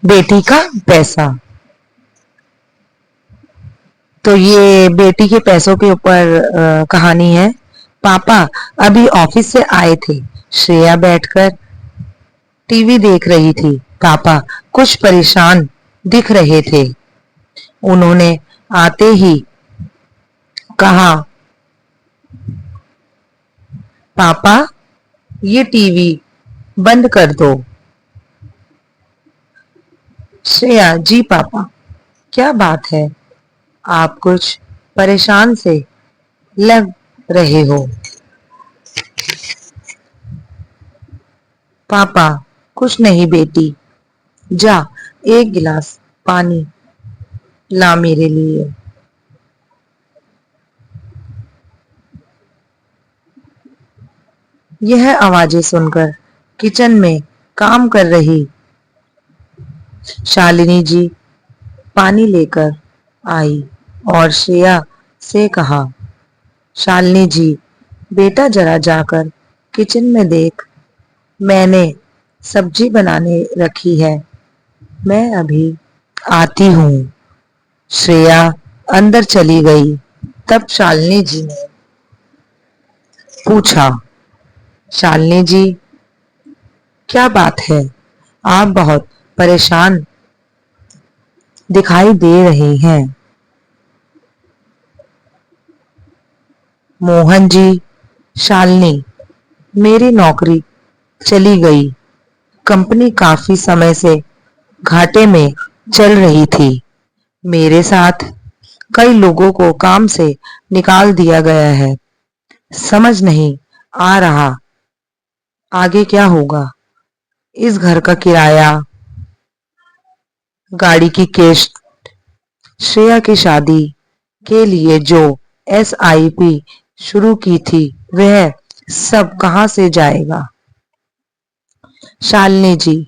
बेटी का पैसा। तो ये बेटी के पैसों के ऊपर कहानी है। पापा अभी ऑफिस से आए थे। श्रेया बैठकर टीवी देख रही थी। पापा कुछ परेशान दिख रहे थे। उन्होंने आते ही कहा, पापा ये टीवी बंद कर दो। श्रेया, जी पापा, क्या बात है? आप कुछ परेशान से लग रहे हो। पापा कुछ नहीं बेटी, जा एक गिलास पानी ला मेरे लिए। यह आवाजें सुनकर किचन में काम कर रही शालिनी जी पानी लेकर आई और श्रेया से कहा, शालिनी जी बेटा जरा जाकर किचन में देख, मैंने सब्जी बनाने रखी है, मैं अभी आती हूँ। श्रेया अंदर चली गई। तब शालिनी जी ने पूछा, शालिनी जी क्या बात है? आप बहुत परेशान दिखाई दे रहे हैं। मोहन जी, शालिनी, मेरी नौकरी चली गई। कंपनी काफी समय से घाटे में चल रही थी। मेरे साथ कई लोगों को काम से निकाल दिया गया है। समझ नहीं आ रहा आगे क्या होगा। इस घर का किराया, गाड़ी की किस्त, श्रेया की शादी के लिए जो एसआईपी शुरू की थी, वह सब कहां से जाएगा। शालिनी जी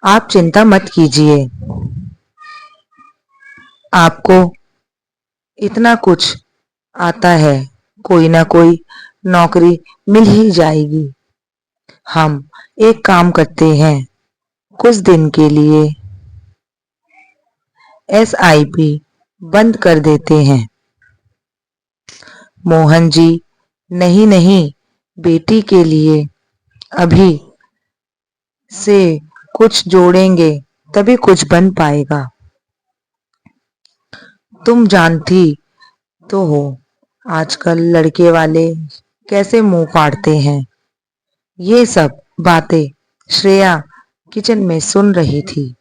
आप चिंता मत कीजिए, आपको इतना कुछ आता है, कोई ना कोई नौकरी मिल ही जाएगी। हम एक काम करते हैं, कुछ दिन के लिए एसआईपी बंद कर देते हैं। मोहन जी, नहीं नहीं, बेटी के लिए अभी से कुछ जोड़ेंगे तभी कुछ बन पाएगा। तुम जानती तो हो आजकल लड़के वाले कैसे मुंह फाड़ते हैं। ये सब बातें श्रेया किचन में सुन रही थी।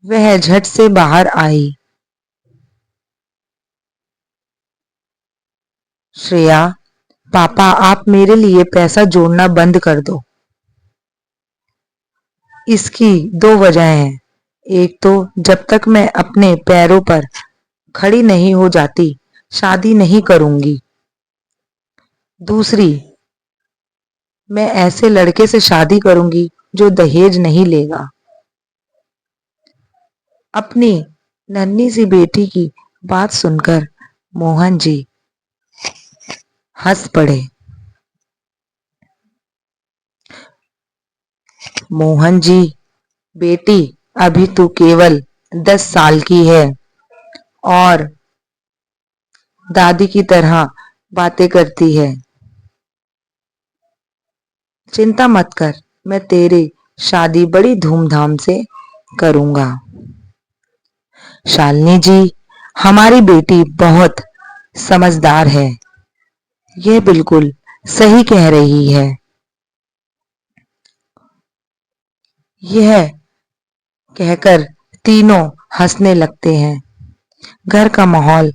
वह झट से बाहर आई। श्रेया, पापा आप मेरे लिए पैसा जोड़ना बंद कर दो। इसकी दो वजह हैं। एक तो जब तक मैं अपने पैरों पर खड़ी नहीं हो जाती, शादी नहीं करूंगी। दूसरी, मैं ऐसे लड़के से शादी करूंगी जो दहेज नहीं लेगा। अपनी नन्ही सी बेटी की बात सुनकर मोहन जी हंस पड़े। मोहन जी, बेटी अभी तू केवल 10 साल की है और दादी की तरह बातें करती है। चिंता मत कर, मैं तेरी शादी बड़ी धूमधाम से करूंगा। शालिनी जी, हमारी बेटी बहुत समझदार है, यह बिल्कुल सही कह रही है। यह कहकर तीनों हंसने लगते हैं। घर का माहौल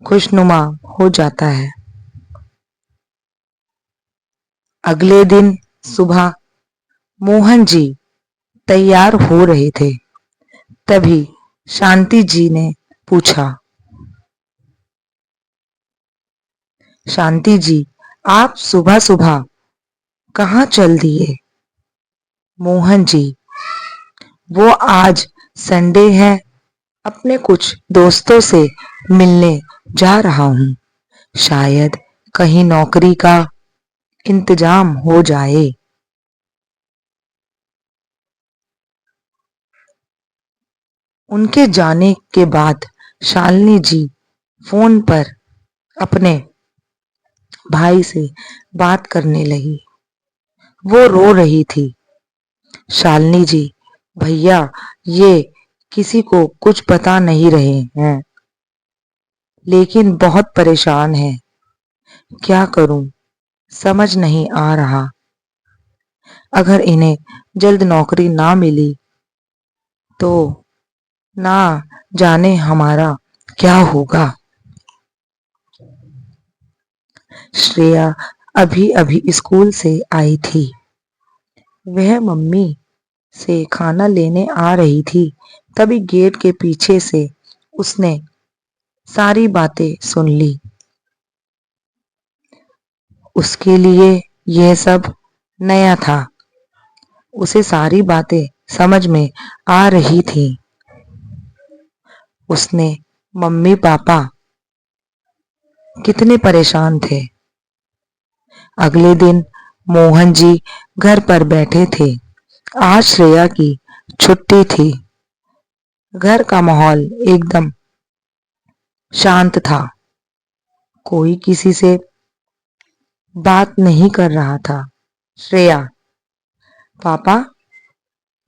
खुशनुमा हो जाता है। अगले दिन सुबह मोहन जी तैयार हो रहे थे। तभी शांति जी ने पूछा, शांति जी आप सुबह सुबह कहाँ चल दिए? मोहन जी, वो आज संडे है, अपने कुछ दोस्तों से मिलने जा रहा हूँ। शायद कहीं नौकरी का इंतजाम हो जाए। उनके जाने के बाद शालिनी जी फोन पर अपने भाई से बात करने लगी। वो रो रही थी। शालिनी जी, भैया ये किसी को कुछ बता नहीं रहे हैं, लेकिन बहुत परेशान है। क्या करूं, समझ नहीं आ रहा। अगर इन्हें जल्द नौकरी ना मिली तो ना जाने हमारा क्या होगा। श्रेया अभी अभी स्कूल से आई थी। वह मम्मी से खाना लेने आ रही थी। तभी गेट के पीछे से उसने सारी बातें सुन ली। उसके लिए यह सब नया था। उसे सारी बातें समझ में आ रही थी। उसने मम्मी पापा कितने परेशान थे। अगले दिन मोहन जी घर पर बैठे थे। आज श्रेया की छुट्टी थी। घर का माहौल एकदम शांत था। कोई किसी से बात नहीं कर रहा था। श्रेया, पापा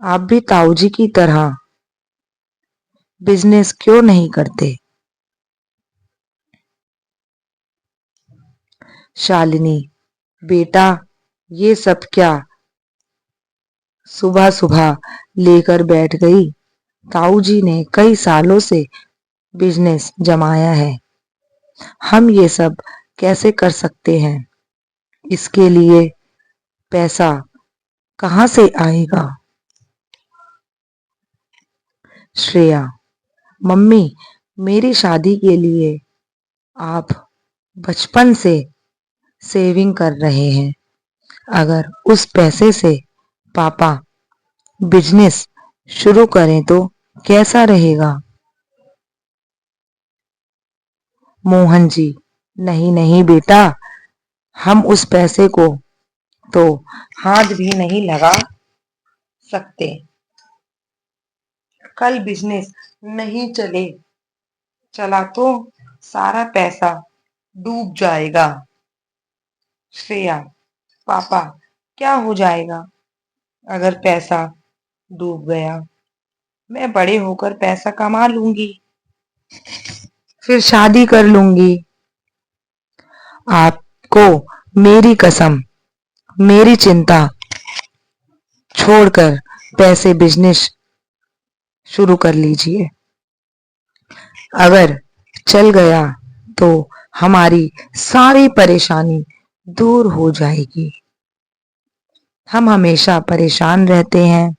आप भी ताऊजी की तरह बिजनेस क्यों नहीं करते? शालिनी, बेटा ये सब क्या सुबह सुबह लेकर बैठ गई। ताऊजी ने कई सालों से बिजनेस जमाया है। हम ये सब कैसे कर सकते हैं? इसके लिए पैसा कहाँ से आएगा? श्रेया, मम्मी मेरी शादी के लिए आप बचपन से सेविंग कर रहे हैं। अगर उस पैसे से पापा बिजनेस शुरू करें तो कैसा रहेगा? मोहन जी, नहीं नहीं बेटा, हम उस पैसे को तो हाथ भी नहीं लगा सकते। कल बिजनेस नहीं चला तो सारा पैसा डूब जाएगा। श्रेया, पापा क्या हो जाएगा अगर पैसा डूब गया? मैं बड़े होकर पैसा कमा लूंगी, फिर शादी कर लूंगी। आपको मेरी कसम, मेरी चिंता छोड़कर पैसे बिजनेस शुरू कर लीजिए। अगर चल गया तो हमारी सारी परेशानी दूर हो जाएगी। हम हमेशा परेशान रहते हैं।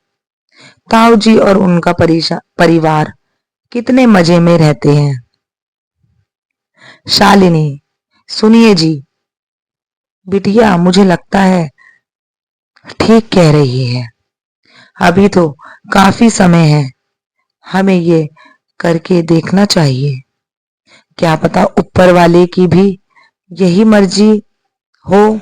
ताऊ जी और उनका परिवार कितने मजे में रहते हैं। शालिनी, सुनिए जी, बिटिया मुझे लगता है ठीक कह रही है। अभी तो काफी समय है, हमें ये करके देखना चाहिए। क्या पता ऊपर वाले की भी यही मर्जी हो।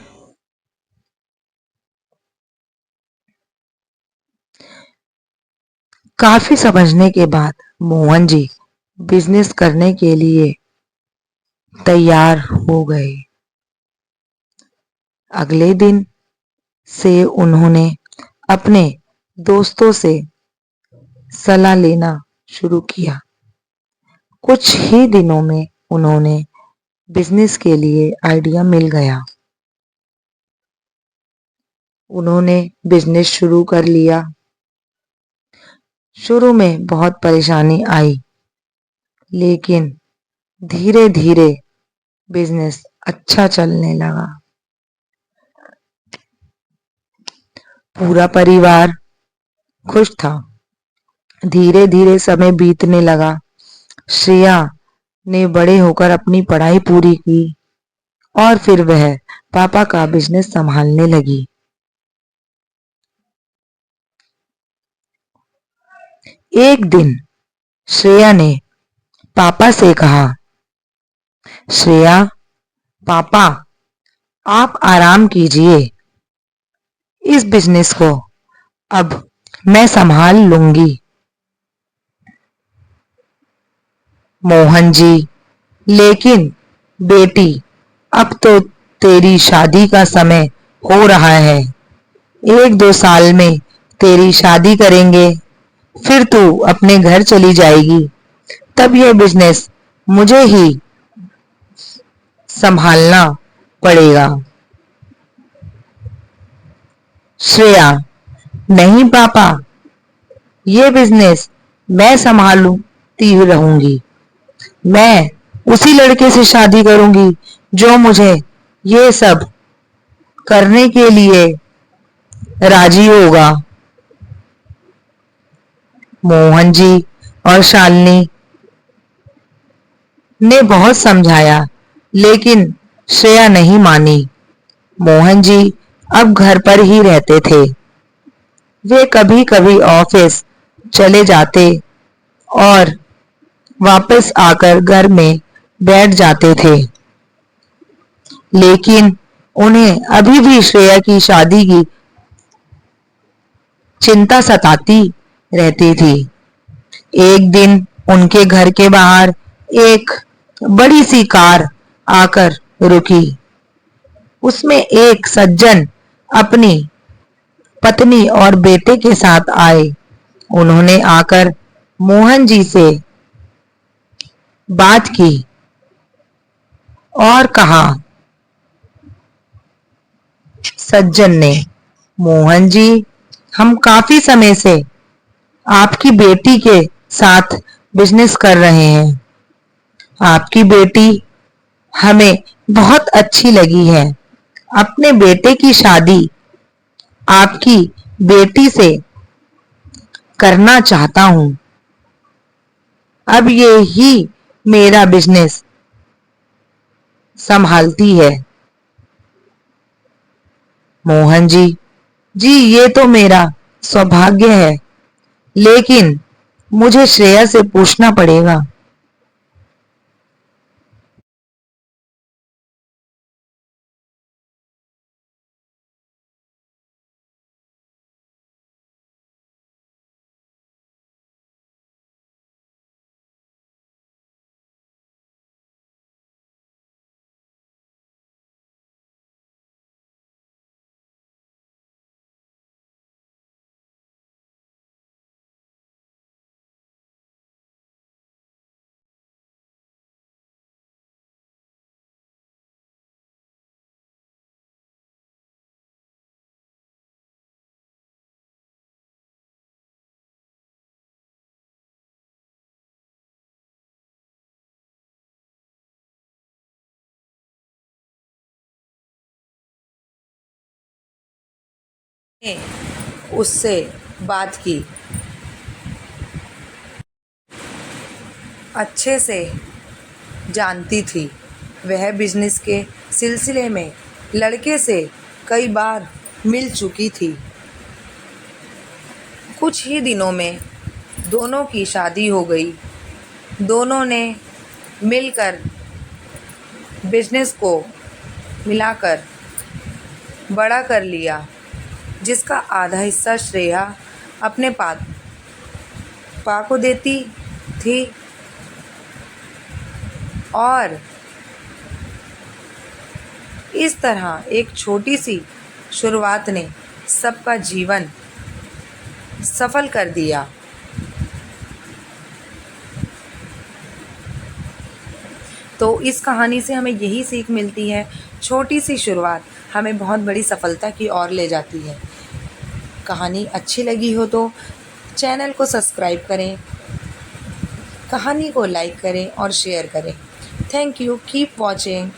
काफी समझने के बाद मोहन जी बिजनेस करने के लिए तैयार हो गए। अगले दिन से उन्होंने अपने दोस्तों से सलाह लेना शुरू किया। कुछ ही दिनों में उन्होंने बिजनेस के लिए आइडिया मिल गया। उन्होंने बिजनेस शुरू कर लिया। शुरू में बहुत परेशानी आई, लेकिन धीरे धीरे बिजनेस अच्छा चलने लगा। पूरा परिवार खुश था। धीरे धीरे समय बीतने लगा। श्रेया ने बड़े होकर अपनी पढ़ाई पूरी की और फिर वह पापा का बिजनेस संभालने लगी। एक दिन श्रेया ने पापा से कहा, श्रेया, पापा आप आराम कीजिए, इस बिजनेस को अब मैं संभाल लूंगी। मोहन जी, लेकिन बेटी, अब तो तेरी शादी का समय हो रहा है। 1-2 साल में तेरी शादी करेंगे, फिर तू अपने घर चली जाएगी। तब यह बिजनेस मुझे ही संभालना पड़ेगा। श्रेया, नहीं पापा, ये बिजनेस मैं संभालती रहूंगी। मैं उसी लड़के से शादी करूंगी जो मुझे ये सब करने के लिए राजी होगा। मोहन जी और शालिनी ने बहुत समझाया, लेकिन श्रेया नहीं मानी। मोहन जी अब घर पर ही रहते थे। वे कभी-कभी ऑफिस चले जाते और वापस आकर घर में बैठ जाते थे, लेकिन उन्हें अभी भी श्रेया की शादी की चिंता सताती रहती थी। एक दिन उनके घर के बाहर एक बड़ी सी कार आकर रुकी। उसमें एक सज्जन अपनी पत्नी और बेटे के साथ आए। उन्होंने आकर मोहन जी से बात की और कहा, सज्जन ने, मोहन जी, हम काफी समय से आपकी बेटी के साथ बिजनेस कर रहे हैं। आपकी बेटी हमें बहुत अच्छी लगी है। अपने बेटे की शादी आपकी बेटी से करना चाहता हूं। अब ये ही मेरा बिजनेस संभालती है। मोहन जी, जी ये तो मेरा सौभाग्य है, लेकिन मुझे श्रेया से पूछना पड़ेगा। उससे बात की, अच्छे से जानती थी। वह बिजनेस के सिलसिले में लड़के से कई बार मिल चुकी थी। कुछ ही दिनों में दोनों की शादी हो गई। दोनों ने मिलकर बिजनेस को मिलाकर बड़ा कर लिया, जिसका आधा हिस्सा श्रेया अपने पापा को देती थी और इस तरह एक छोटी सी शुरुआत ने सबका जीवन सफल कर दिया। तो इस कहानी से हमें यही सीख मिलती है, छोटी सी शुरुआत हमें बहुत बड़ी सफलता की ओर ले जाती है। कहानी अच्छी लगी हो तो चैनल को सब्सक्राइब करें, कहानी को लाइक करें और शेयर करें। Thank you, keep watching.